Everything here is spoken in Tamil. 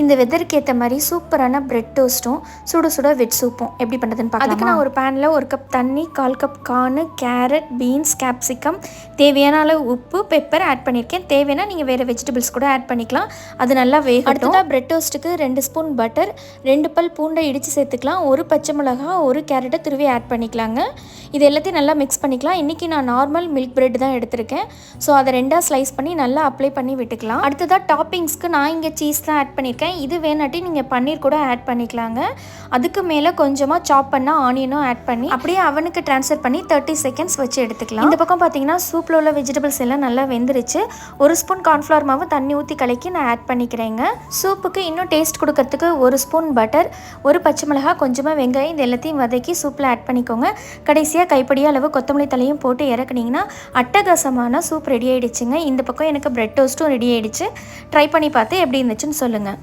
இந்த வெதருக்கு ஏற்ற மாதிரி சூப்பரான பிரெட் டோஸ்ட்டும் சுட சுட வெட் சூப்பும் எப்படி பண்ணுறதுன்னு பார்க்கலாம். அதுக்கு நான் ஒரு பேனில் 1 கப் தண்ணி, 1/4 கப் கார்னு, கேரட், பீன்ஸ், கேப்சிகம், தேவையான அளவு உப்பு, பெப்பர் ஆட் பண்ணியிருக்கேன். தேவைன்னா நீங்கள் வேறு வெஜிடபிள்ஸ் கூட ஆட் பண்ணிக்கலாம். அது நல்லா வேகட்டும். அடுத்ததாக பிரெட் டோஸ்ட்டுக்கு 2 ஸ்பூன் பட்டர், 2 பல் பூண்டை இடித்து சேர்த்துக்கலாம். 1 பச்சை மிளகா, 1 கேரட்டை துருவி ஆட் பண்ணிக்கலாங்க. இது எல்லாத்தையும் நல்லா மிக்ஸ் பண்ணிக்கலாம். இன்றைக்கி நான் நார்மல் மில்க் பிரெட் தான் எடுத்திருக்கேன். ஸோ அதை 2ஆக ஸ்லைஸ் பண்ணி நல்லா அப்ளை பண்ணி விட்டுக்கலாம். அடுத்ததாக டாப்பிங்ஸ்க்கு நான் இங்கே சீஸ் தான் ஆட் பண்ணியிருக்கேன். இது வேணாட்டி நீங்கள் பன்னீர் கூட ஆட் பண்ணிக்கலாங்க. அதுக்கு மேலே கொஞ்சமாக சாப் பண்ண ஆனியனும் ஆட் பண்ணி அப்படியே அவனுக்கு ட்ரான்ஸ்ஃபர் பண்ணி 30 செகண்ட்ஸ் வச்சு எடுத்துக்கலாம். இந்த பக்கம் பார்த்தீங்கன்னா சூப்பில் உள்ள வெஜிடபிள்ஸ் எல்லாம் நல்லா வெந்துருச்சு. 1 ஸ்பூன் கார்ன்ஃப்ளவர் மாவு தண்ணி ஊற்றி கலக்கி நான் ஆட் பண்ணிக்கிறேங்க. சூப்புக்கு இன்னும் டேஸ்ட் கொடுக்கறதுக்கு 1 ஸ்பூன் பட்டர், 1 பச்சை மிளகாய், கொஞ்சமாக வெங்காயம் இது எல்லாத்தையும் வதக்கி சூப்பில் ஆட் பண்ணிக்கோங்க. கடைசியாக கைப்படிய அளவு கொத்தமல்லி தலையும் போட்டு இறக்குனீங்கன்னா அட்டகாசமான சூப் ரெடி ஆகிடுச்சுங்க. இந்த பக்கம் எனக்கு பிரெட் டோஸ்ட்டும் ரெடி ஆகிடுச்சு. ட்ரை பண்ணி பார்த்து எப்படி இருந்துச்சுன்னு சொல்லுங்கள்.